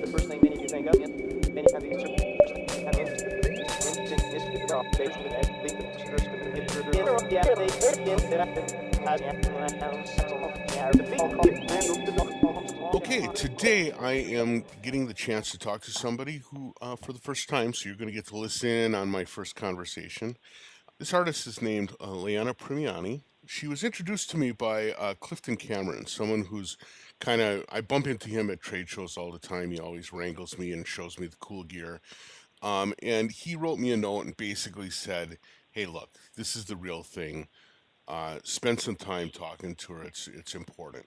the first thing many of you think of. Many have the Okay, today I am getting the chance to talk to somebody who, for the first time, so you're going to get to listen in on my first conversation. This artist is named Leanna Primiani. She was introduced to me by Clifton Cameron, someone who's I bump into him at trade shows all the time. He always wrangles me and shows me the cool gear. And he wrote me a note and basically said, "Hey, look, this is the real thing. Spend some time talking to her. It's important."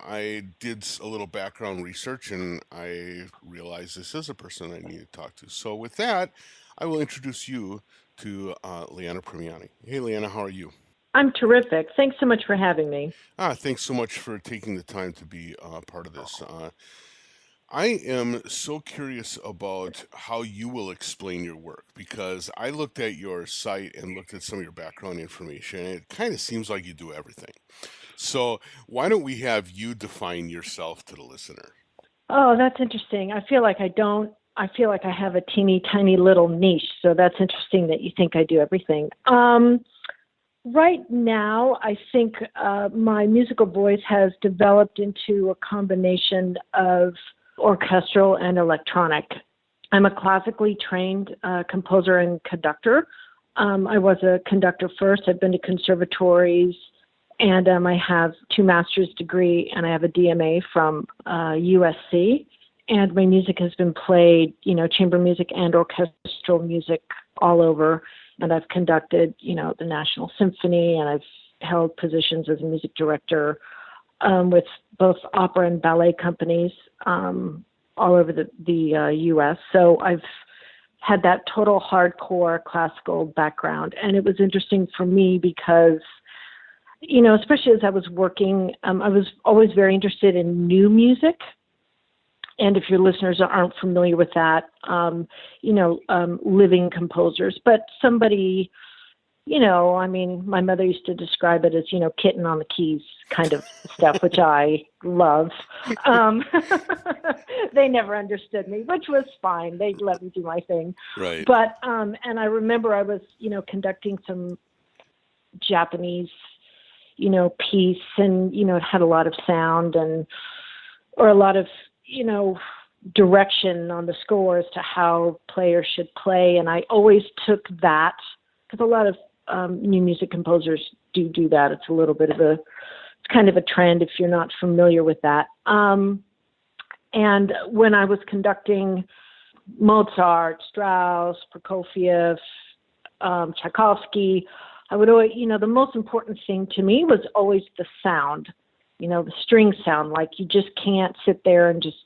I did a little background research and I realized this is a person I need to talk to. So, with that, I will introduce you to Leanna Primiani. Hey, Leanna, how are you? I'm terrific. Thanks so much for having me. Thanks so much for taking the time to be part of this. I am so curious about how you will explain your work because I looked at your site and looked at some of your background information, and it kind of seems like you do everything. So, why don't we have you define yourself to the listener? Oh, that's interesting. I feel like I don't. I feel like I have a teeny tiny little niche. So that's interesting that you think I do everything. Right now, I think my musical voice has developed into a combination of orchestral and electronic. I'm a classically trained composer and conductor. I was a conductor first. I've been to conservatories, and I have 2 master's degree, and I have a DMA from USC. And my music has been played, chamber music and orchestral music all over. And I've conducted, the National Symphony, and I've held positions as a music director with both opera and ballet companies all over the U.S. So I've had that total hardcore classical background. And it was interesting for me because, especially as I was working, I was always very interested in new music. And if your listeners aren't familiar with that, living composers, but somebody, my mother used to describe it as, kitten on the keys kind of stuff, which I love. They never understood me, which was fine. They let me do my thing. Right. But, and I remember I was, conducting some Japanese, piece, and, it had a lot of sound or a lot of, direction on the score as to how players should play. And I always took that because a lot of new music composers do that. It's a little bit of it's kind of a trend if you're not familiar with that. And when I was conducting Mozart, Strauss, Prokofiev, Tchaikovsky, I would always, the most important thing to me was always the sound. The string sound, like you just can't sit there and just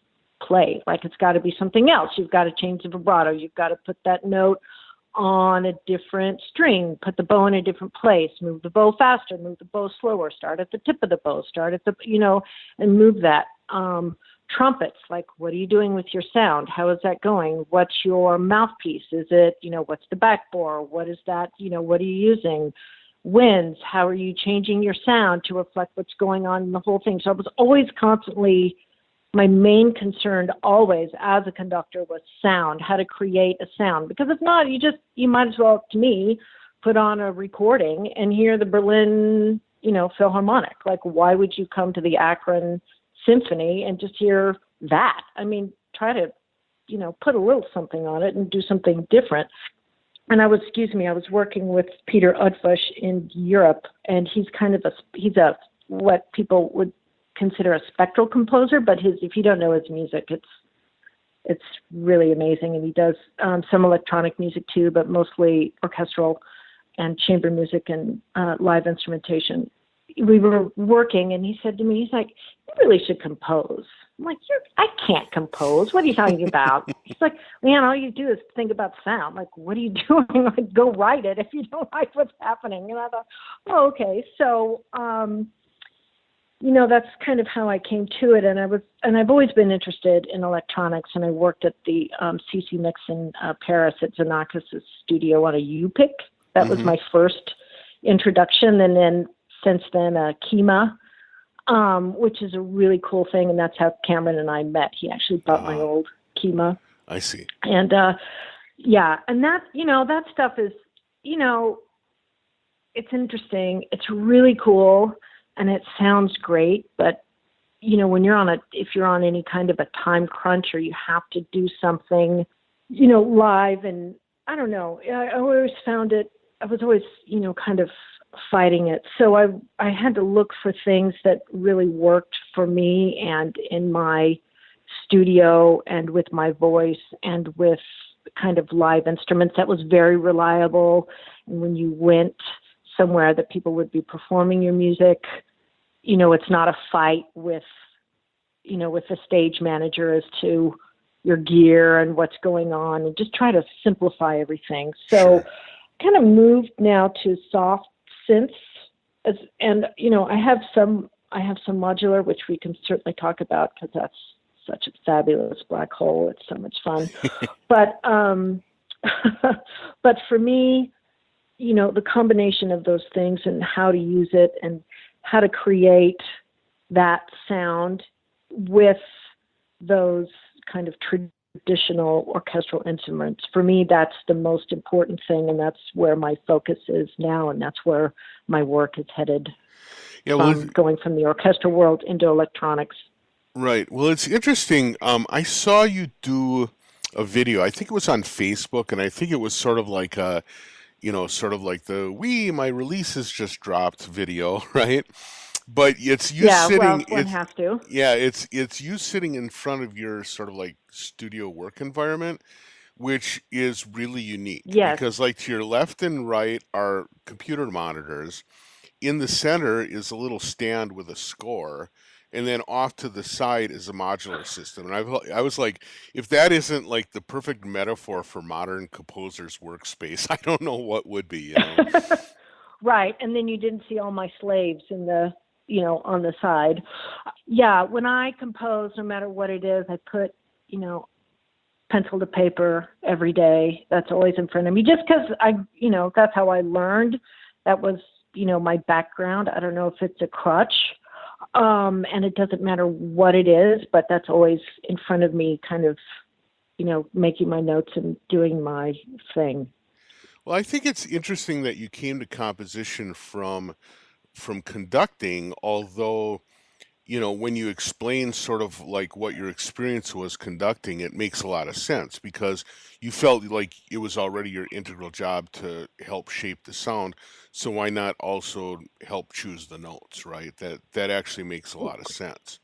play. Like it's got to be something else. You've got to change the vibrato. You've got to put that note on a different string, put the bow in a different place, move the bow faster, move the bow slower, start at the tip of the bow, start at the, and move that. Trumpets, like what are you doing with your sound? How is that going? What's your mouthpiece? Is it, what's the back bore? What is that? What are you using? Winds, how are you changing your sound to reflect what's going on in the whole thing? So I was always constantly, my main concern always as a conductor was sound, how to create a sound. Because if not, you might as well, to me, put on a recording and hear the Berlin, Philharmonic. Like, why would you come to the Akron Symphony and just hear that? I mean, try to, put a little something on it and do something different. And I was working with Peter Udfush in Europe, and he's he's a what people would consider a spectral composer, but if you don't know his music, it's really amazing. And he does some electronic music too, but mostly orchestral and chamber music and live instrumentation. We were working, and he said to me, he's like, "You really should compose." I'm like, I can't compose. What are you talking about? He's like, "Leanna, all you do is think about sound. Like, what are you doing? Like, go write it if you don't like what's happening." And I thought, oh, okay. So, that's kind of how I came to it. And I've always been interested in electronics. And I worked at the CC Mix in Paris at Xenakis' studio on a U-Pick. That was my first introduction. And then since then, Kima. which is a really cool thing. And that's how Cameron and I met. He actually bought my old Kima. I see. And, yeah, and that, that stuff is, it's interesting. It's really cool and it sounds great, but when if you're on any kind of a time crunch or you have to do something, live, and I don't know, I always found it, I was always, kind of fighting it. So I had to look for things that really worked for me and in my studio and with my voice and with kind of live instruments that was very reliable. And when you went somewhere that people would be performing your music, it's not a fight with the stage manager as to your gear and what's going on, and just try to simplify everything. So Sure. kind of moved now to soft synths, and I have some modular, which we can certainly talk about because that's such a fabulous black hole. It's so much fun. But but for me, the combination of those things and how to use it and how to create that sound with those kind of traditional orchestral instruments. For me, that's the most important thing, and that's where my focus is now, and that's where my work is headed. Yeah, well, Going from the orchestral world into electronics. right. Well, it's interesting. I saw you do a video. I think it was on Facebook, and I think it was sort of like sort of like my release has just dropped video, right? But it's you sitting. One has to. Yeah, it's you sitting in front of your sort of like studio work environment, which is really unique. Yes. Because like to your left and right are computer monitors. In the center is a little stand with a score, and then off to the side is a modular system. And I was like, if that isn't like the perfect metaphor for modern composers' workspace, I don't know what would be. Right, and then you didn't see all my slaves in the on the side. Yeah, when I compose, no matter what it is, I put pencil to paper every day. That's always in front of me, just because that's how I learned. That was my background. I don't know if it's a crutch, and it doesn't matter what it is, but that's always in front of me, kind of making my notes and doing my thing. Well, I think it's interesting that you came to composition from conducting, although when you explain sort of like what your experience was conducting, it makes a lot of sense because you felt like it was already your integral job to help shape the sound. So why not also help choose the notes, right? That actually makes a lot of sense.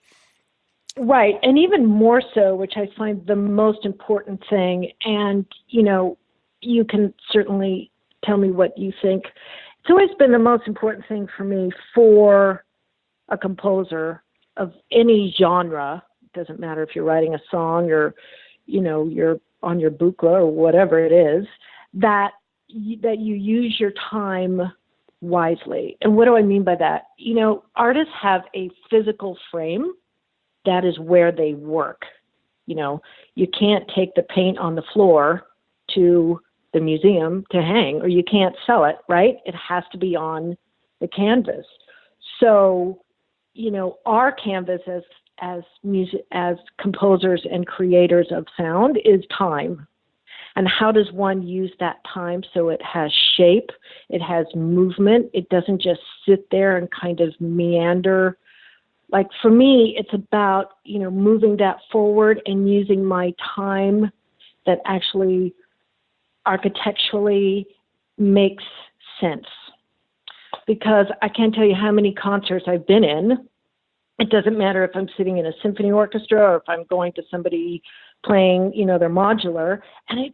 Right. And even more so, which I find the most important thing, and, you can certainly tell me what you think. It's always been the most important thing for me for a composer of any genre. It doesn't matter if you're writing a song or, you're on your buchla or whatever it is, that you use your time wisely. And what do I mean by that? Artists have a physical frame. That is where they work. You can't take the paint on the floor to the museum to hang, or you can't sell it, right? It has to be on the canvas. So, our canvas as composers and creators of sound is time. And how does one use that time so it has shape, it has movement, it doesn't just sit there and kind of meander. Like for me, it's about, moving that forward and using my time that actually architecturally makes sense. Because I can't tell you how many concerts I've been in. It doesn't matter if I'm sitting in a symphony orchestra or if I'm going to somebody playing, their modular, and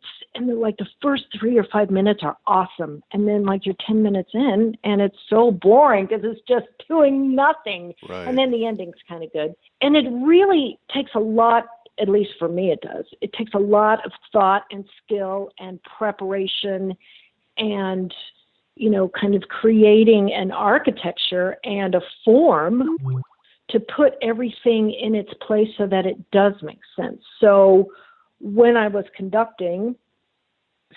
like the first 3 or 5 minutes are awesome. And then like you're 10 minutes in and it's so boring because it's just doing nothing. Right. And then the ending's kind of good. And it really takes a lot, at least for me it does. It takes a lot of thought and skill and preparation and, kind of creating an architecture and a form to put everything in its place so that it does make sense. So when I was conducting,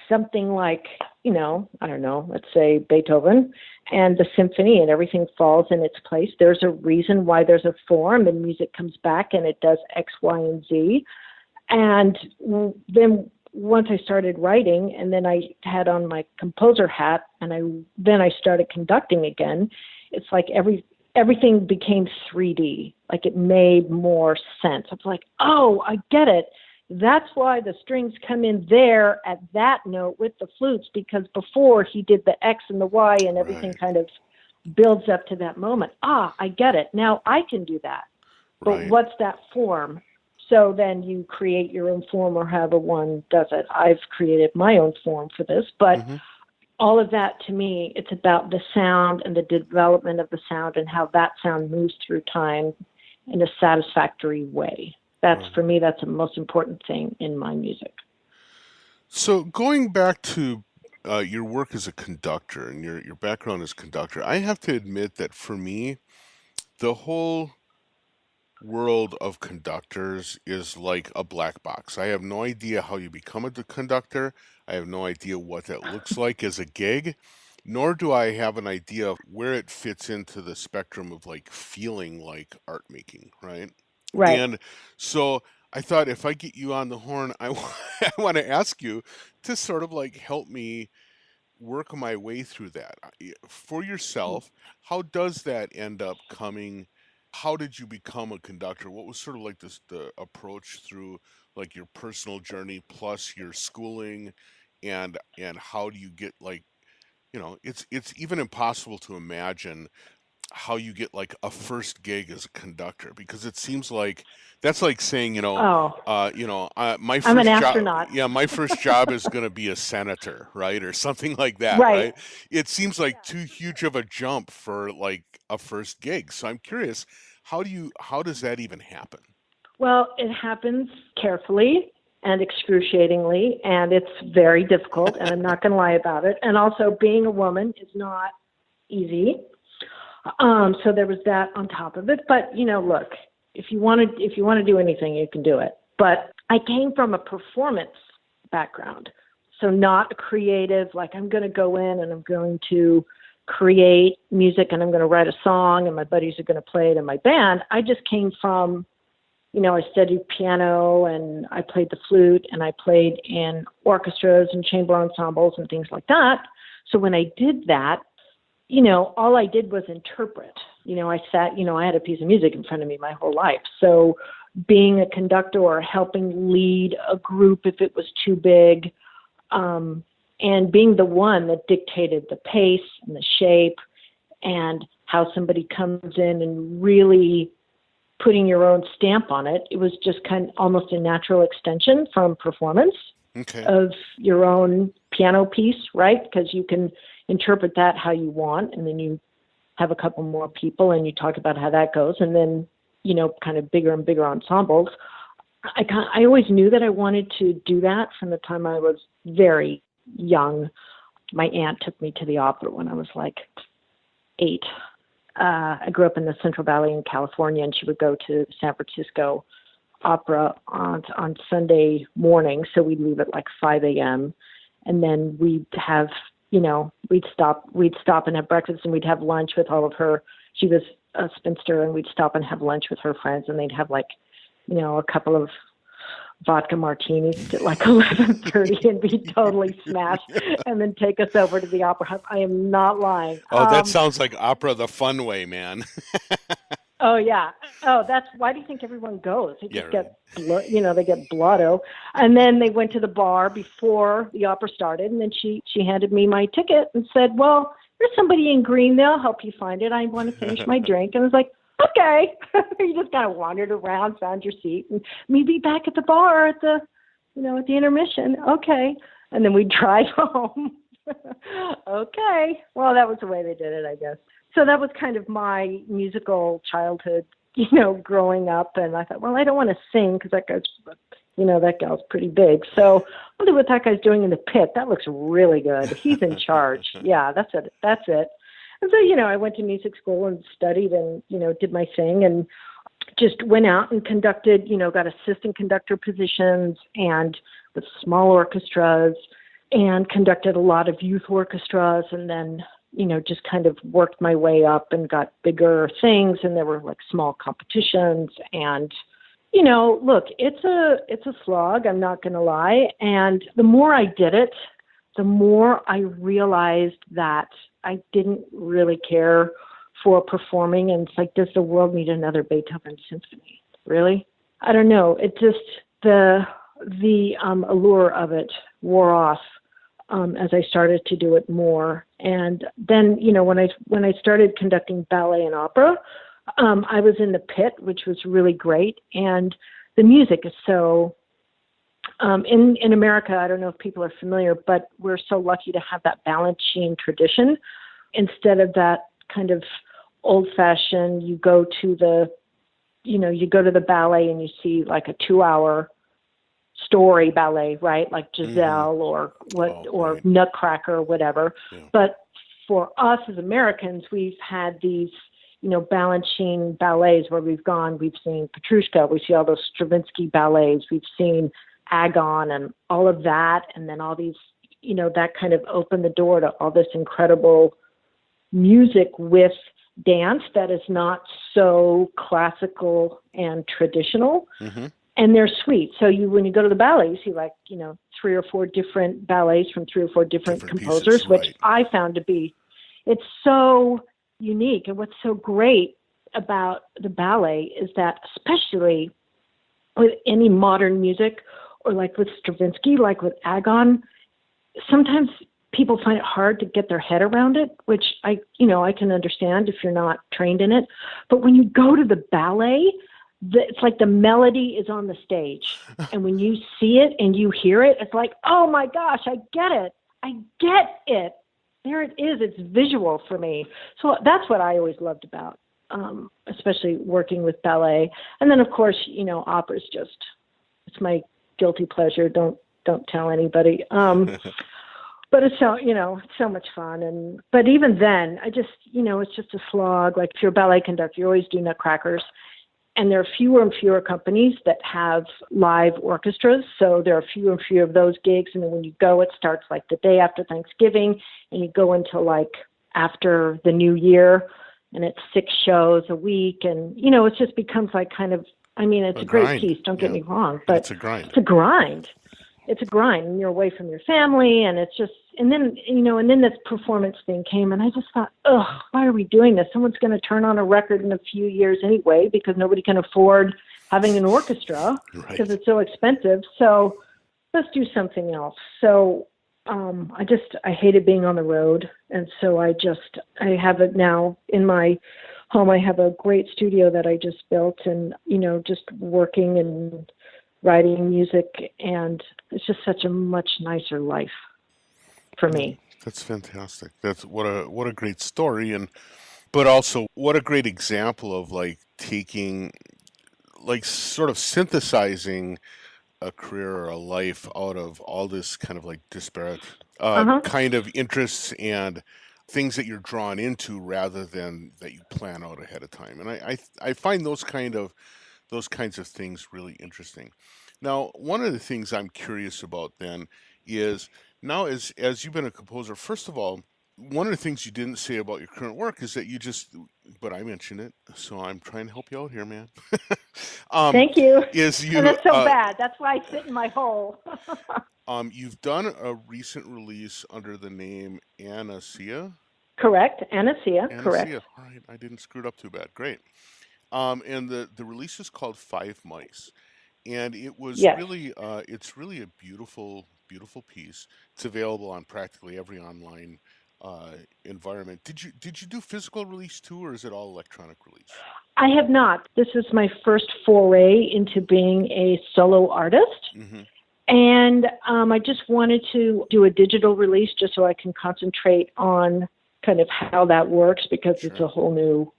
something like, I don't know, let's say Beethoven and the symphony, and everything falls in its place. There's a reason why there's a form, and music comes back and it does X, Y, and Z. And then once I started writing, and then I had on my composer hat, and then I started conducting again, it's like everything became 3D. Like it made more sense. I was like, oh, I get it. That's why the strings come in there at that note with the flutes, because before he did the X and the Y and everything kind of builds up to that moment. I get it. Now I can do that. But what's that form? So then you create your own form, or however one does it. I've created my own form for this, but all of that, to me, it's about the sound and the development of the sound and how that sound moves through time in a satisfactory way. That's, for me, that's the most important thing in my music. So going back to your work as a conductor and your background as conductor, I have to admit that for me, the whole world of conductors is like a black box. I have no idea how you become a conductor. I have no idea what that looks like as a gig, nor do I have an idea of where it fits into the spectrum of like feeling like art making, right? Right. And so I thought if I get you on the horn, I want to ask you to sort of like help me work my way through that. For yourself, how does that end up coming? How did you become a conductor? What was sort of like the approach through like your personal journey plus your schooling, and how do you get like, it's even impossible to imagine how you get like a first gig as a conductor, because it seems like that's like saying, my I'm an first astronaut. job, my first job is going to be a senator, right, or something like that, Right. right? It seems like too huge of a jump for like a first gig. So I'm curious, how does that even happen? Well, it happens carefully and excruciatingly, and it's very difficult, and I'm not going to lie about it. And also, being a woman is not easy. So there was that on top of it. But, look, if you want to do anything, you can do it. But I came from a performance background. So not a creative, like I'm going to go in and I'm going to create music and I'm going to write a song and my buddies are going to play it in my band. I just came from, I studied piano and I played the flute and I played in orchestras and chamber ensembles and things like that. So when I did that, all I did was interpret. I sat, I had a piece of music in front of me my whole life. So being a conductor or helping lead a group if it was too big, and being the one that dictated the pace and the shape and how somebody comes in and really putting your own stamp on it, it was just kind of almost a natural extension from performance of your own piano piece, right? Because you can interpret that how you want, and then you have a couple more people and you talk about how that goes, and then, kind of bigger and bigger ensembles. I always knew that I wanted to do that from the time I was very young. My aunt took me to the opera when I was like 8. I grew up in the Central Valley in California, and she would go to San Francisco Opera on Sunday morning. So we'd leave at like 5 a.m. and then we'd have, we'd stop and have breakfast, and we'd have lunch with all of her. She was a spinster, and we'd stop and have lunch with her friends, and they'd have like, a couple of vodka martinis at like 11:30 and be totally smashed, and then take us over to the opera house. I am not lying. Oh, that sounds like opera the fun way, man. Oh yeah. Oh, that's why do you think everyone goes? They just get they get blotto. And then they went to the bar before the opera started, and then she handed me my ticket and said, "Well, there's somebody in green. They'll help you find it. I want to finish my drink." And I was like, "Okay." You just kind of wandered around, found your seat, and we'd be back at the bar at the at the intermission. Okay. And then we'd drive home. Okay. Well, that was the way they did it, I guess. So that was kind of my musical childhood, growing up. And I thought, well, I don't want to sing because that gal's pretty big. So I'll do what that guy's doing in the pit. That looks really good. He's in charge. Yeah, that's it. And so, I went to music school and studied and, did my thing and just went out and conducted, got assistant conductor positions and with small orchestras, and conducted a lot of youth orchestras, and then, just kind of worked my way up and got bigger things. And there were like small competitions, and, look, it's a slog. I'm not going to lie. And the more I did it, the more I realized that I didn't really care for performing. And it's like, does the world need another Beethoven symphony? Really? I don't know. It just, the allure of it wore off as I started to do it more. And then, when I started conducting ballet and opera, I was in the pit, which was really great. And the music is so, in America, I don't know if people are familiar, but we're so lucky to have that Balanchine tradition instead of that kind of old-fashioned, you go to the ballet and you see like a 2-hour story ballet, right? Like Giselle or right. Nutcracker or whatever. Yeah. But for us as Americans, we've had these, Balanchine ballets where we've seen Petrushka, we see all those Stravinsky ballets, we've seen Agon and all of that. And then all these, that kind of opened the door to all this incredible music with dance that is not so classical and traditional. Mm-hmm. And they're sweet. So when you go to the ballet, you see like, 3 or 4 different ballets from 3 or 4 different composers, pieces, right. Which I found to be, it's so unique. And what's so great about the ballet is that, especially with any modern music or like with Stravinsky, like with Agon, sometimes people find it hard to get their head around it, which I can understand if you're not trained in it. But when you go to the ballet, it's like the melody is on the stage. And when you see it and you hear it, it's like, oh my gosh, I get it. I get it. There it is. It's visual for me. So that's what I always loved about, especially working with ballet. And then of course, opera is just, it's my guilty pleasure. Don't tell anybody. But it's so, it's so much fun. But even then, I just, it's just a slog. Like if you're a ballet conductor, you always do Nutcrackers. And there are fewer and fewer companies that have live orchestras. So there are fewer and fewer of those gigs. And then when you go, it starts like the day after Thanksgiving and you go until like after the new year, and it's 6 shows a week. And, it just becomes like kind of, it's a great piece. Don't get me wrong, but it's a grind. It's a grind. It's a grind, and you're away from your family, and it's just, and then this performance thing came, and I just thought, why are we doing this? Someone's going to turn on a record in a few years anyway, because nobody can afford having an orchestra because it's so expensive. So let's do something else. So I hated being on the road, and so I have it now in my home. I have a great studio that I just built, and just working and writing music, and it's just such a much nicer life for me. That's fantastic. That's what a great story, but also what a great example of like taking, like sort of synthesizing a career or a life out of all this kind of like disparate kind of interests and things that you're drawn into rather than that you plan out ahead of time. And I find those kinds of things really interesting. Now, one of the things I'm curious about then is now as you've been a composer, first of all, one of the things you didn't say about your current work is that but I mentioned it, so I'm trying to help you out here, man. Thank you. And that's so bad. That's why I sit in my hole. You've done a recent release under the name Anacia. Correct, Anacia. Correct. All right, I didn't screw it up too bad. Great. And the release is called 5 Mice. And it was really, it's really a beautiful, beautiful piece. It's available on practically every online environment. Did you do physical release too, or is it all electronic release? I have not. This is my first foray into being a solo artist. Mm-hmm. And I just wanted to do a digital release just so I can concentrate on kind of how that works, because it's a whole new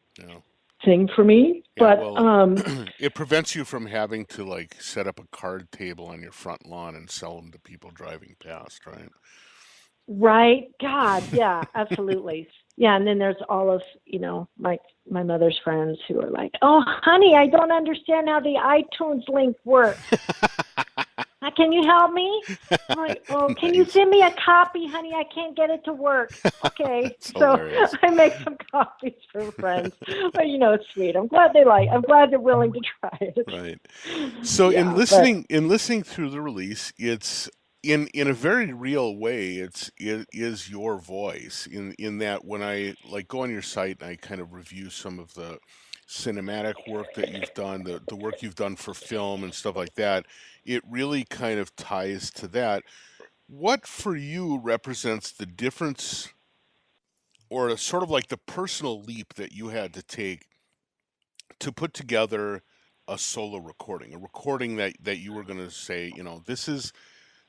thing for me. Yeah, but it prevents you from having to like set up a card table on your front lawn and sell them to people driving past, right? Right. God, yeah, absolutely. Yeah, and then there's all of, my mother's friends who are like, "Oh, honey, I don't understand how the iTunes link works. I can you help me? I'm like, well, can you send me a copy, honey? I can't get it to work. Okay. So hilarious. I make some copies for friends. But, it's sweet. I'm glad I'm glad they're willing to try it. Right. So Yeah, in listening through the release, it's in a very real way, it is your voice in that when I like go on your site and I kind of review some of the cinematic work that you've done, the work you've done for film and stuff like that, it really kind of ties to that. What for you represents the difference or sort of like the personal leap that you had to take to put together a solo recording, a recording that you were going to say,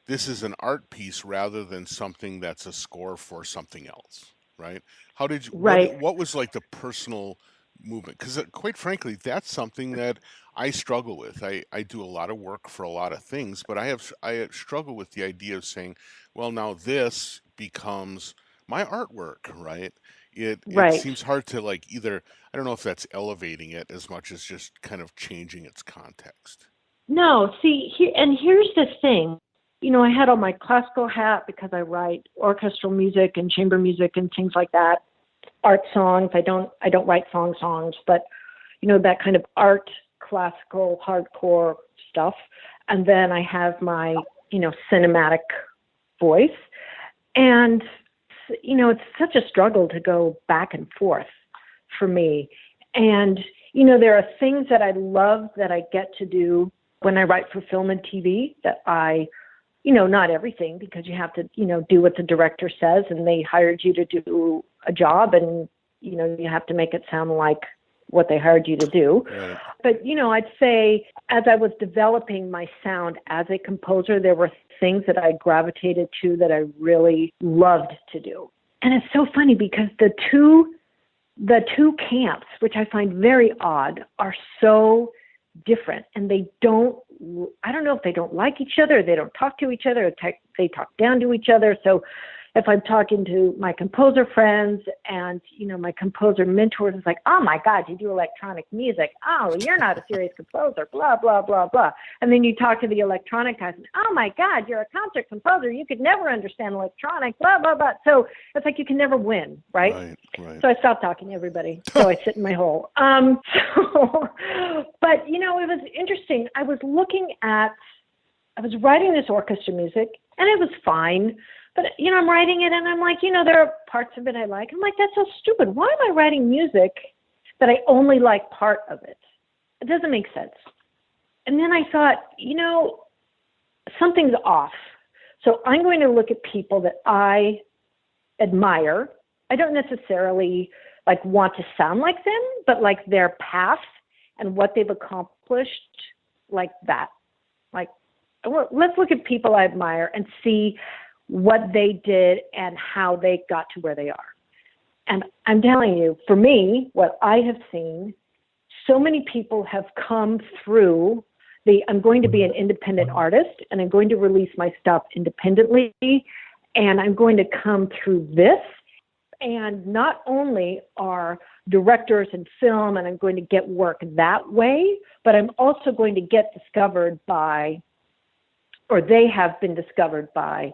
this is an art piece rather than something that's a score for something else, right? How did you right. what was like the personal movement? Because quite frankly, that's something that I struggle with. I do a lot of work for a lot of things, but I struggle with the idea of saying, well, now this becomes my artwork, right? It Right. seems hard to like either I don't know if that's elevating it as much as just kind of changing its context. No, see, here's the thing. I had on my classical hat because I write orchestral music and chamber music and things like that. Art songs. I don't write songs, but that kind of art, classical, hardcore stuff. And then I have my, cinematic voice. And it's such a struggle to go back and forth for me. And there are things that I love that I get to do when I write for film and TV that I not everything, because you have to, do what the director says, and they hired you to do a job, and, you have to make it sound like what they hired you to do. Right. But, I'd say as I was developing my sound as a composer, there were things that I gravitated to that I really loved to do. And it's so funny because the two camps, which I find very odd, are so different, and I don't know if they don't like each other, they don't talk to each other, or they talk down to each other. So if I'm talking to my composer friends and, my composer mentors, it's like, oh my God, you do electronic music. Oh, you're not a serious composer, blah, blah, blah, blah. And then you talk to the electronic guys, and, oh my God, you're a concert composer. You could never understand electronic, blah, blah, blah. So it's like you can never win, right? Right. So I stopped talking to everybody. So I sit in my hole. But, it was interesting. I was writing this orchestra music, and it was fine. But, I'm writing it, and I'm like, there are parts of it I like. I'm like, that's so stupid. Why am I writing music that I only like part of it? It doesn't make sense. And then I thought, something's off. So I'm going to look at people that I admire. I don't necessarily, want to sound like them, but, their path and what they've accomplished, like that. Let's look at people I admire and see what they did and how they got to where they are. And I'm telling you, for me, what I have seen, so many people have come through I'm going to be an independent artist, and I'm going to release my stuff independently, and I'm going to come through this. And not only are directors in film, and I'm going to get work that way, but I'm also going to get discovered by, or they have been discovered by,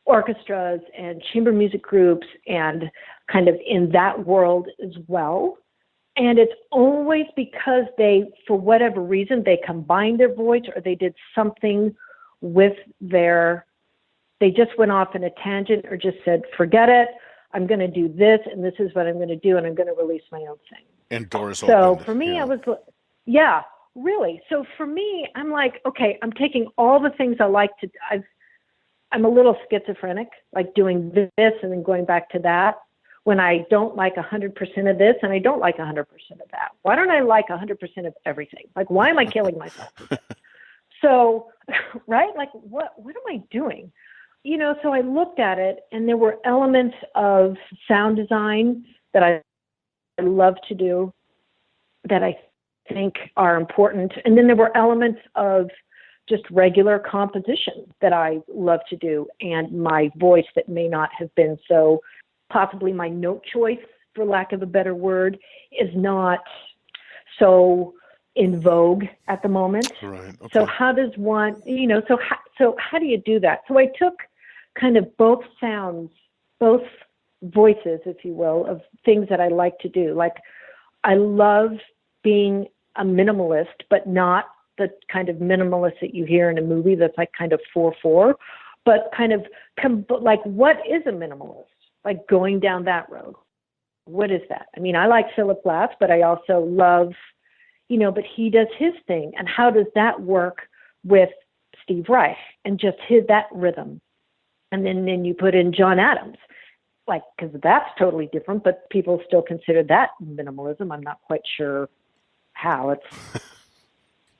orchestras and chamber music groups and kind of in that world as well. And it's always because they, for whatever reason, they combined their voice, or they did something with they just went off in a tangent, or just said, forget it, I'm going to do this, and this is what I'm going to do, and I'm going to release my own thing. And doors opened. So for me, yeah. Really. So for me, I'm like, okay, I'm taking all the things I like to, I'm a little schizophrenic, like doing this and then going back to that, when I don't like 100% of this and I don't like 100% of that. Why don't I like 100% of everything? Why am I killing myself? So, right? What am I doing? So I looked at it, and there were elements of sound design that I love to do that I think are important. And then there were elements of just regular composition that I love to do, and my voice that may not have been so, possibly my note choice, for lack of a better word, is not so in vogue at the moment. Right. Okay. So how does one, so how do you do that? So I took kind of both sounds, both voices, if you will, of things that I like to do. Like I love being a minimalist, but not the kind of minimalist that you hear in a movie that's like kind of 4/4, but kind of like what is a minimalist? Like going down that road. What is that? I mean, I like Philip Glass, but I also love, but he does his thing. And how does that work with Steve Reich and just that rhythm? And then you put in John Adams, like, because that's totally different, but people still consider that minimalism. I'm not quite sure how.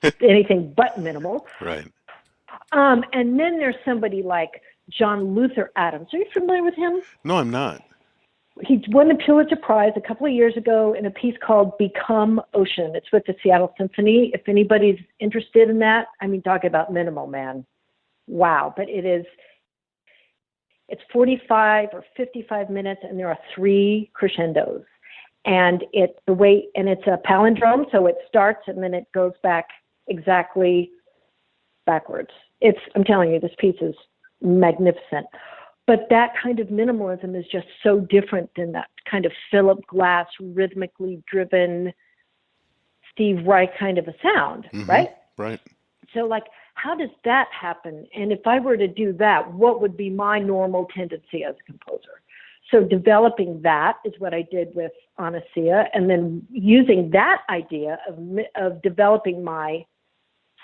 It's anything but minimal. Right. And then there's somebody like John Luther Adams. Are you familiar with him? No, I'm not. He won the Pulitzer Prize a couple of years ago in a piece called Become Ocean. It's with the Seattle Symphony. If anybody's interested in that, I mean, talk about minimal, man. Wow. But it's 45 or 55 minutes, and there are 3 crescendos. And it's a palindrome, so it starts and then it goes back exactly backwards. I'm telling you, this piece is magnificent. But that kind of minimalism is just so different than that kind of Philip Glass, rhythmically driven Steve Reich kind of a sound, right? Right. So, like, how does that happen? And if I were to do that, what would be my normal tendency as a composer? So developing that is what I did with Anasia, and then using that idea of developing my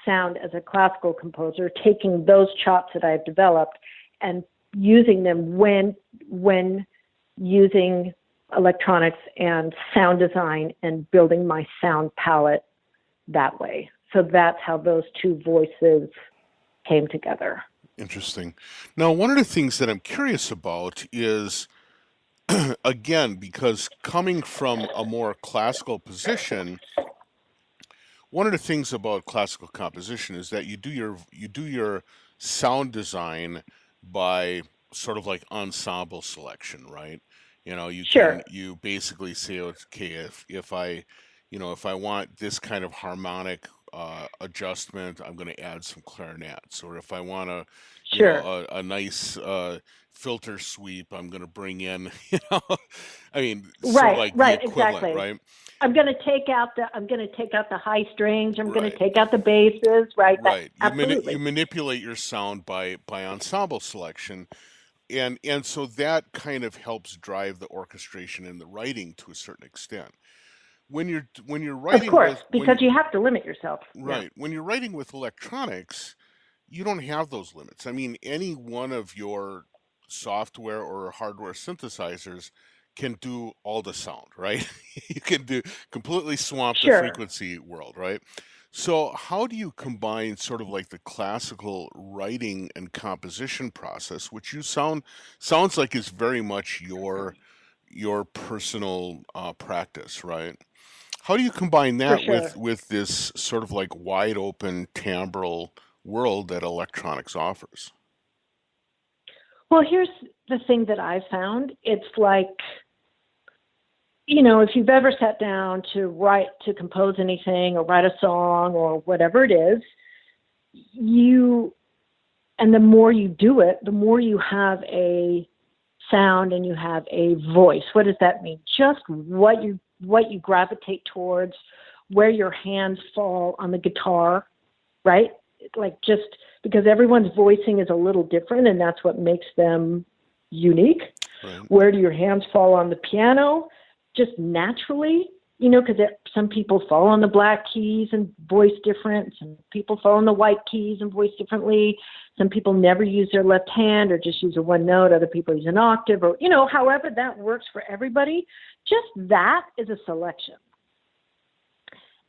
sound as a classical composer, taking those chops that I've developed and using them when using electronics and sound design and building my sound palette that way. So that's how those 2 voices came together. Interesting. Now, one of the things that I'm curious about is, again, because coming from a more classical position, one of the things about classical composition is that you do your sound design by sort of like ensemble selection, right? You basically say, okay, if I want this kind of harmonic adjustment, I'm going to add some clarinets, or if I want a nice filter sweep, I'm going to bring in, I mean, sort of like the equivalent, exactly. right? I'm going to take out the high strings. I'm going to take out the basses, right? Right. Absolutely. You manipulate your sound by ensemble selection, and so that kind of helps drive the orchestration and the writing to a certain extent. When you're writing, of course, because you have to limit yourself. Right. Yeah. When you're writing with electronics, you don't have those limits. I mean, any one of your software or hardware synthesizers can do all the sound, right? You can completely swamp the frequency world, right? So how do you combine sort of like the classical writing and composition process, which sounds like is very much your personal practice, right? How do you combine that with this sort of like wide open timbral world that electronics offers? Well, here's the thing that I found. It's like, if you've ever sat down to compose anything or write a song or whatever it is, and the more you do it, the more you have a sound and you have a voice. What does that mean? Just what you gravitate towards, where your hands fall on the guitar, right? Like, just because everyone's voicing is a little different, and that's what makes them unique. Right. Where do your hands fall on the piano? Just naturally, because some people fall on the black keys and voice different. Some people fall on the white keys and voice differently. Some people never use their left hand or just use a one note. Other people use an octave, or, however that works for everybody. Just that is a selection.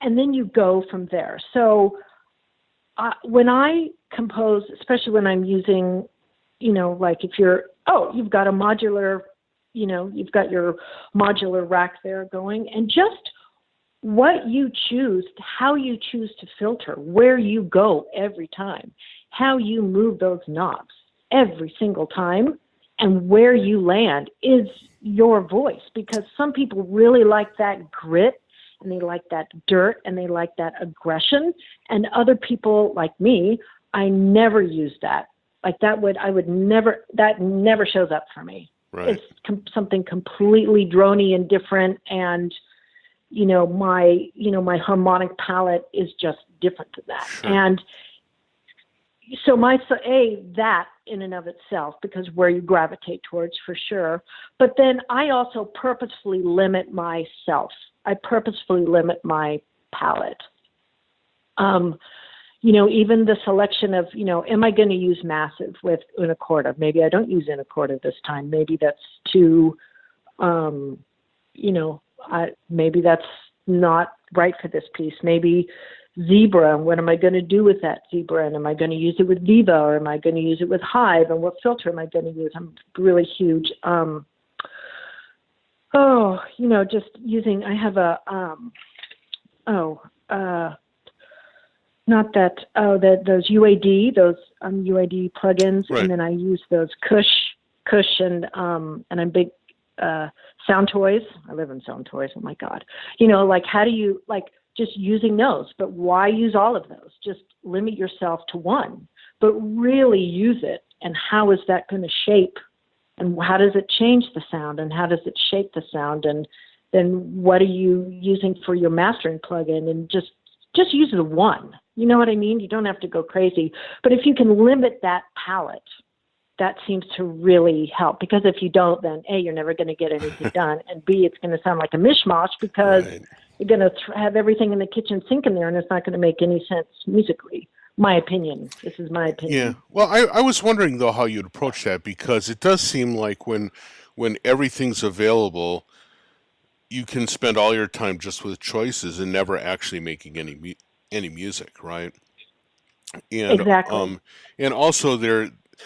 And then you go from there. So when I compose, especially when I'm using, like if you've got a modular, you've got your modular rack there going, and just what you choose, how you choose to filter, where you go every time, how you move those knobs every single time, and where you land is your voice. Because some people really like that grit and they like that dirt, and they like that aggression. And other people like me, I never use that. Like that never shows up for me. Right. It's something completely drony and different, and my harmonic palette is just different than that. Sure. And so that in and of itself, because where you gravitate towards for sure. But then I also purposefully limit myself. I purposefully limit my palette. Even the selection of, am I going to use massive with unicorda? Maybe I don't use unicorda this time. Maybe that's too, maybe that's not right for this piece. Maybe zebra, and what am I going to do with that zebra? And am I going to use it with Viva, or am I going to use it with Hive? And what filter am I going to use? I'm really huge. Just using, I have those UAD plugins, right. And then I use those Kush, and I'm big Sound Toys. I live in Sound Toys. Oh my God. How do you just using those? But why use all of those? Just limit yourself to one, but really use it. And how is that going to shape? And how does it change the sound? And how does it shape the sound? And then what are you using for your mastering plugin? And just use the one. You know what I mean? You don't have to go crazy. But if you can limit that palette, that seems to really help. Because if you don't, then A, you're never going to get anything done. And B, it's going to sound like a mishmash because Right. you're going to have everything in the kitchen sink in there, and it's not going to make any sense musically. My opinion. This is my opinion. Yeah. Well, I was wondering, though, how you'd approach that, because it does seem like when everything's available, you can spend all your time just with choices and never actually making any music, right? And Exactly. and also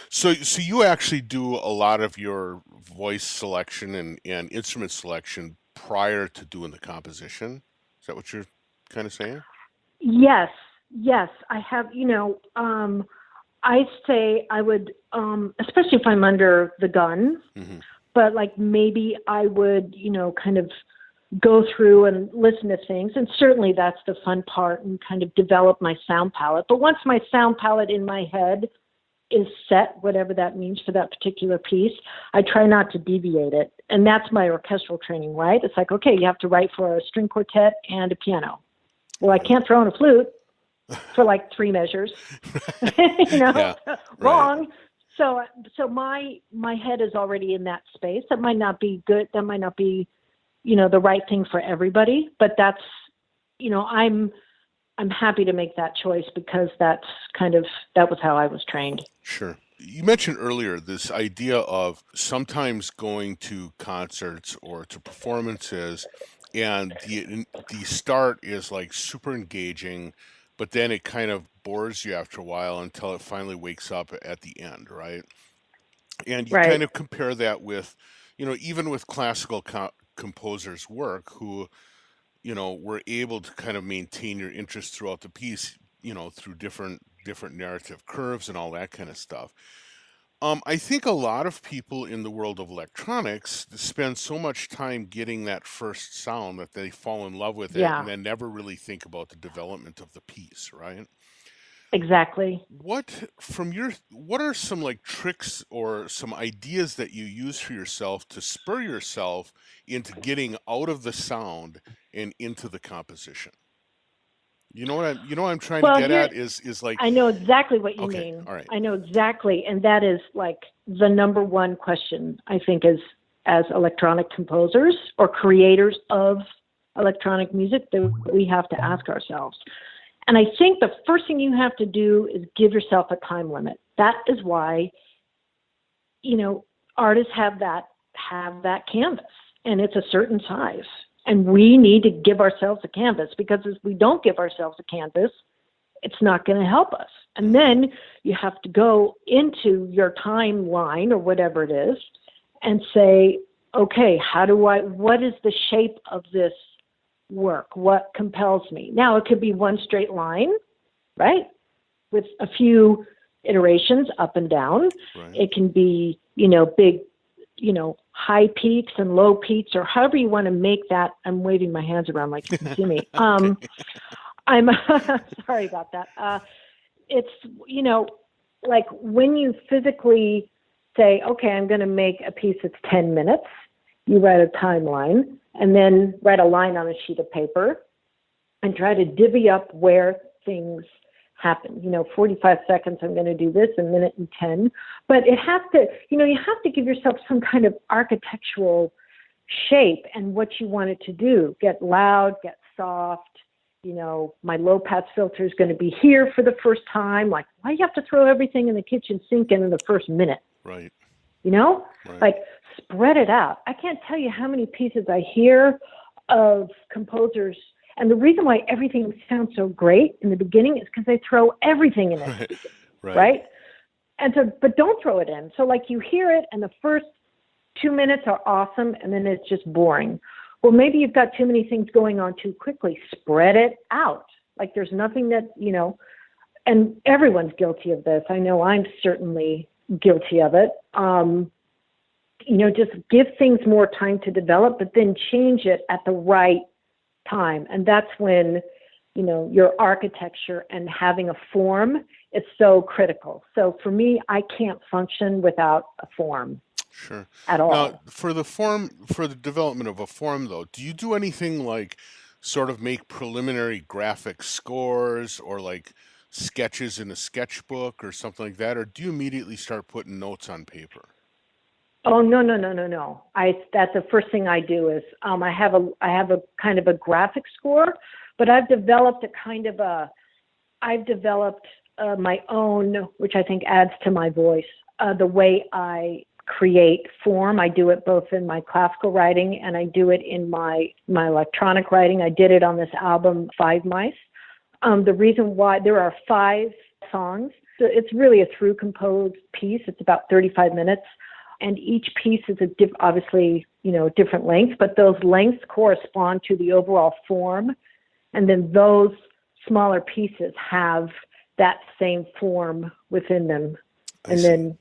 so you actually do a lot of your voice selection and instrument selection prior to doing the composition. Is that what you're kind of saying? Yes, I have, I say I would, especially if I'm under the gun, Mm-hmm. but maybe I would, kind of go through and listen to things. And certainly that's the fun part, and kind of develop my sound palette. But once my sound palette in my head is set, whatever that means for that particular piece, I try not to deviate it. And that's my orchestral training, right? It's like, okay, you have to write for a string quartet and a piano. Well, I can't throw in a flute for 3 measures, Yeah, wrong. Right. So my head is already in that space. That might not be good. That might not be, the right thing for everybody, but that's, I'm happy to make that choice because that was how I was trained. Sure. You mentioned earlier this idea of sometimes going to concerts or to performances, and the start is super engaging, but then it kind of bores you after a while until it finally wakes up at the end, right? And you Right. kind of compare that with, even with classical composers' work, who were able to kind of maintain your interest throughout the piece, through different narrative curves and all that kind of stuff. I think a lot of people in the world of electronics spend so much time getting that first sound that they fall in love with it, Yeah. and then never really think about the development of the piece, right? Exactly. What are some tricks or some ideas that you use for yourself to spur yourself into getting out of the sound and into the composition? You know what I'm trying to get at is I know exactly what you okay, mean. all right. I know exactly. And that is the number one question, I think, is as electronic composers or creators of electronic music that we have to ask ourselves. And I think the first thing you have to do is give yourself a time limit. That is why, artists have that canvas, and it's a certain size. And we need to give ourselves a canvas, because if we don't give ourselves a canvas, it's not going to help us. And then you have to go into your timeline or whatever it is and say, okay, what is the shape of this work? What compels me? Now, it could be one straight line, right? With a few iterations up and down. Right. It can be, big, high peaks and low peaks, or however you want to make that. I'm waving my hands around like you can see me. Okay. I'm sorry about that. It's, like when you physically say, okay, I'm going to make a piece that's 10 minutes, you write a timeline and then write a line on a sheet of paper and try to divvy up where things happen. 45 seconds, I'm going to do this, a minute and 10. But it has to, you have to give yourself some kind of architectural shape and what you want it to do. Get loud, get soft. My low pass filter is going to be here for the first time. Like, why do you have to throw everything in the kitchen sink in the first minute? Right. Right. Like, spread it out. I can't tell you how many pieces I hear of composers. And the reason why everything sounds so great in the beginning is because they throw everything in it. Right. And so, but don't throw it in. So like you hear it and the first 2 minutes are awesome and then it's just boring. Well, maybe you've got too many things going on too quickly. Spread it out. Like there's nothing that, and everyone's guilty of this. I know I'm certainly guilty of it. Just give things more time to develop, but then change it at the right time. And that's when, your architecture and having a form is so critical. So for me, I can't function without a form. Sure. At all. Now, for the development of a form, though, do you do anything like sort of make preliminary graphic scores or like sketches in a sketchbook or something like that? Or do you immediately start putting notes on paper? Oh, no. That's the first thing I do is I have a kind of a graphic score, but I've developed my own, which I think adds to my voice, the way I create form. I do it both in my classical writing and I do it in my electronic writing. I did it on this album, Five Mice. The reason why there are 5 songs, so it's really a through composed piece. It's about 35 minutes. And each piece is obviously, different lengths, but those lengths correspond to the overall form. And then those smaller pieces have that same form within them. And then,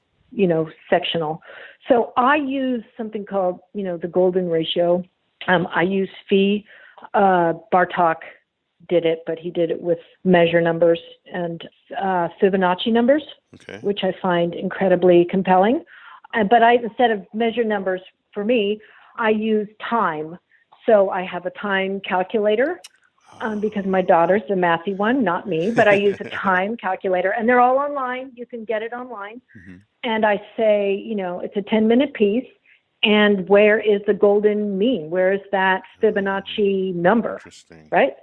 sectional. So I use something called, the golden ratio. I use phi. Bartok did it, but he did it with measure numbers and Fibonacci numbers, which I find incredibly compelling. But instead of measure numbers for me, I use time. So I have a time calculator because my daughter's the mathy one, not me, but I use a time calculator and they're all online. You can get it online. Mm-hmm. And I say, it's a 10-minute piece. And where is the golden mean? Where is that Fibonacci number? Interesting. Right?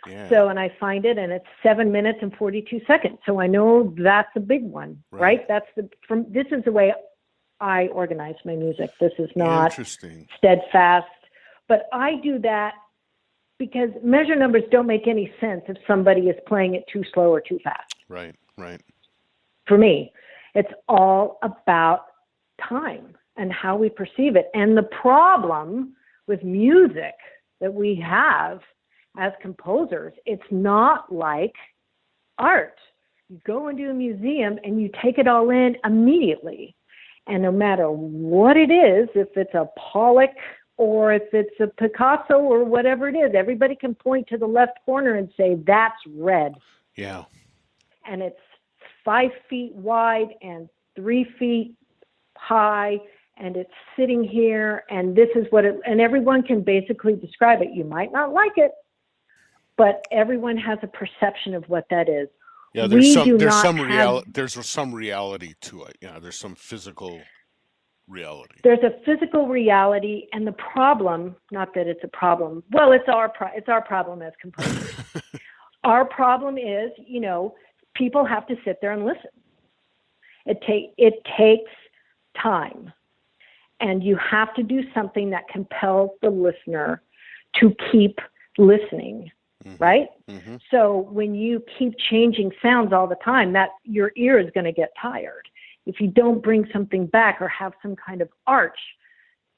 Yeah. So, and I find it and it's 7 minutes and 42 seconds. So I know that's a big one, right? This is the way I organize my music. This is not steadfast, but I do that because measure numbers don't make any sense if somebody is playing it too slow or too fast. Right. For me, it's all about time and how we perceive it. And the problem with music that we have as composers, it's not like art. You go into a museum and you take it all in immediately. And no matter what it is, if it's a Pollock or if it's a Picasso or whatever it is, everybody can point to the left corner and say, that's red. Yeah. And it's 5 feet wide and 3 feet high, and it's sitting here, and this is what and everyone can basically describe it. You might not like it, but everyone has a perception of what that is. Yeah, there's some reality to it. Yeah, there's some physical reality. There's a physical reality, and the problem, not that it's a problem. Well, it's our problem as composers. Our problem is, people have to sit there and listen. It takes time, and you have to do something that compels the listener to keep listening. Mm-hmm. Right? Mm-hmm. So when you keep changing sounds all the time, that your ear is going to get tired. If you don't bring something back or have some kind of arch,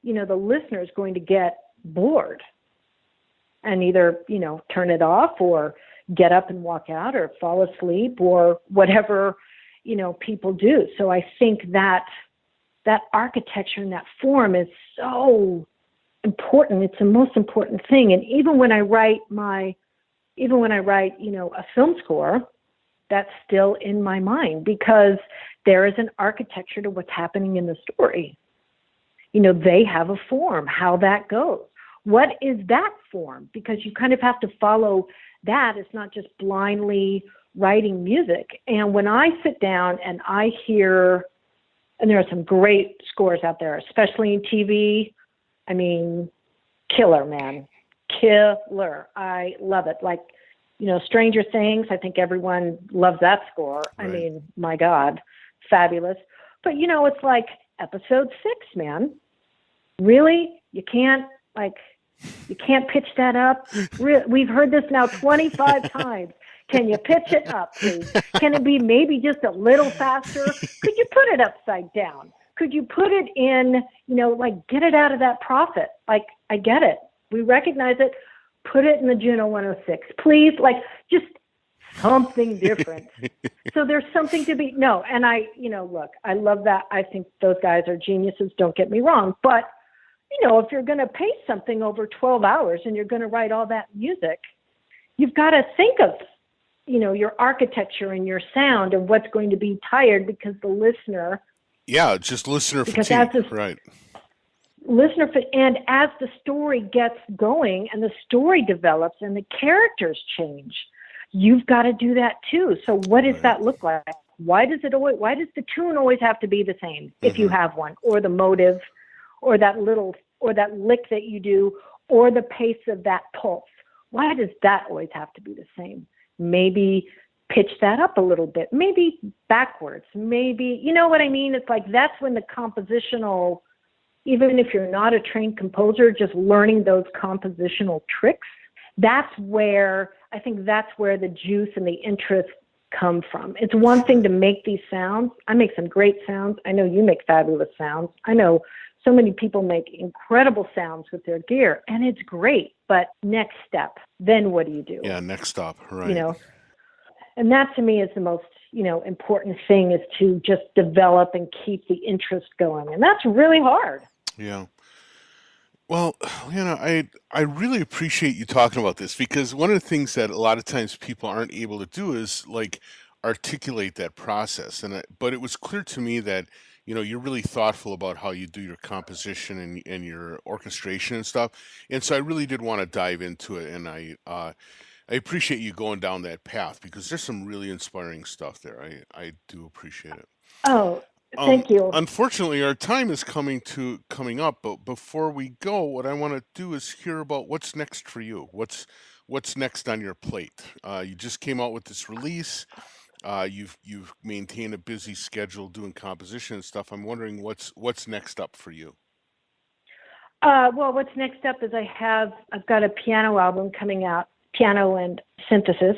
the listener is going to get bored and either, turn it off or get up and walk out or fall asleep or whatever, people do. So I think that that architecture and that form is so important. It's the most important thing. And even when I write, a film score, that's still in my mind because there is an architecture to what's happening in the story. They have a form, how that goes. What is that form? Because you kind of have to follow that. It's not just blindly writing music. And when I sit down and I hear, and there are some great scores out there, especially in TV, I mean, killer, man. Killer. I love it. Like, Stranger Things, I think everyone loves that score. Right. I mean, my God, fabulous. But, it's like episode 6, man. Really? You can't pitch that up? We've heard this now 25 times. Can you pitch it up, please? Can it be maybe just a little faster? Could you put it upside down? Could you put it in, get it out of that profit? Like, I get it. We recognize it. Put it in the Juno 106, please. Like, just something different. So there's something to be, no. And look, I love that. I think those guys are geniuses. Don't get me wrong. But, if you're going to pace something over 12 hours and you're going to write all that music, you've got to think of, your architecture and your sound and what's going to be tired because the listener. Yeah, just listener fatigue, right. And as the story gets going and the story develops and the characters change, you've got to do that too. So what does that look like? Why does the tune always have to be the same if you have one, or the motive, or that lick that you do, or the pace of that pulse? Why does that always have to be the same? Maybe pitch that up a little bit, maybe backwards, maybe, you know what I mean? It's like, that's when the compositional, even if you're not a trained composer, just learning those compositional tricks, that's where the juice and the interest come from. It's one thing to make these sounds. I make some great sounds. I know you make fabulous sounds. I know so many people make incredible sounds with their gear, and it's great. But next step, then what do you do? Yeah, next stop, right. And that to me is the most, important thing, is to just develop and keep the interest going. And that's really hard. Yeah. Well, Leanna, I really appreciate you talking about this, because one of the things that a lot of times people aren't able to do is like articulate that process. But it was clear to me that, you're really thoughtful about how you do your composition and your orchestration and stuff. And so I really did want to dive into it. And I appreciate you going down that path, because there's some really inspiring stuff there. I do appreciate it. Oh, thank you. Unfortunately, our time is coming up, but before we go, what I want to do is hear about what's next for you. What's next on your plate? You just came out with this release. You've maintained a busy schedule doing composition and stuff. I'm wondering what's next up for you. Well, what's next up is I've got a piano album coming out, piano and synthesis,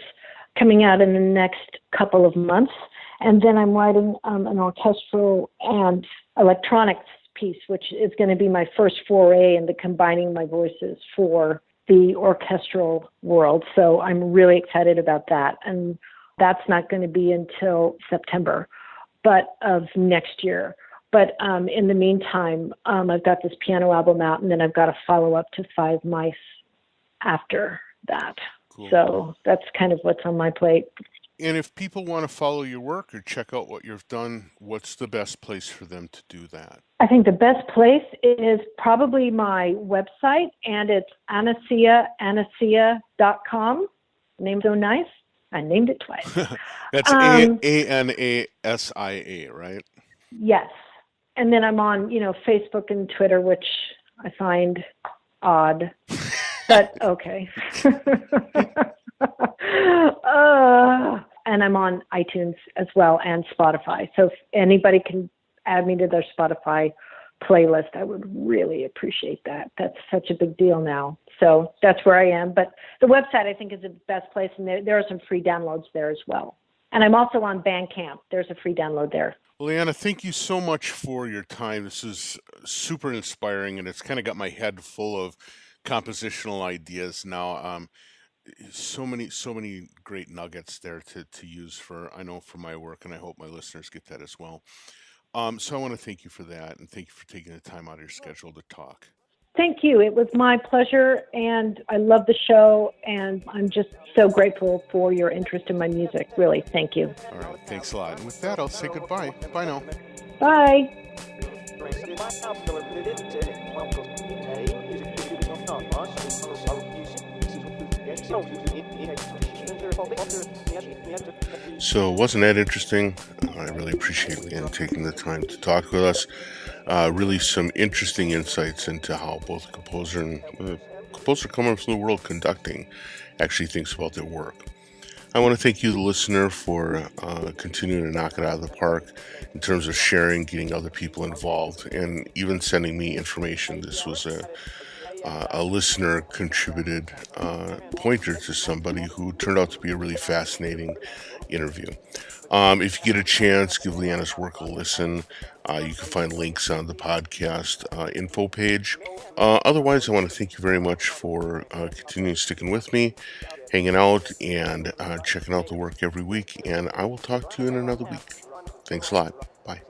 coming out in the next couple of months. And then I'm writing an orchestral and electronics piece, which is going to be my first foray into combining my voices for the orchestral world. So I'm really excited about that. And that's not going to be until September, of next year. But in the meantime, I've got this piano album out, and then I've got a follow-up to 5 Mice after that. Cool. So that's kind of what's on my plate. And if people want to follow your work or check out what you've done, what's the best place for them to do that? I think the best place is probably my website, and it's anacea.com. Name's so nice. I named it twice. That's ANASIA, right? Yes. And then I'm on, Facebook and Twitter, which I find odd, but okay. And I'm on iTunes as well, and Spotify. So if anybody can add me to their Spotify playlist, I would really appreciate that. That's such a big deal now. So that's where I am. But the website, I think, is the best place, and there are some free downloads there as well. And I'm also on Bandcamp. There's a free download there. Well, Leanna, thank you so much for your time. This is super inspiring, and it's kind of got my head full of compositional ideas now. So many great nuggets there to use for my work, and I hope my listeners get that as well. So I want to thank you for that, and thank you for taking the time out of your schedule to talk. Thank you. It was my pleasure, and I love the show, and I'm just so grateful for your interest in my music. Really, thank you. All right, thanks a lot. And with that, I'll say goodbye. Bye now. Bye. So, wasn't that interesting? I really appreciate Leanne taking the time to talk with us. Really, some interesting insights into how both a composer and composer coming from the world conducting actually thinks about their work. I want to thank you, the listener, for continuing to knock it out of the park in terms of sharing, getting other people involved, and even sending me information. This was a listener contributed pointer to somebody who turned out to be a really fascinating interview. If you get a chance, give Leanna's work a listen. You can find links on the podcast info page. Otherwise, I want to thank you very much for continuing sticking with me, hanging out, and checking out the work every week. And I will talk to you in another week. Thanks a lot. Bye.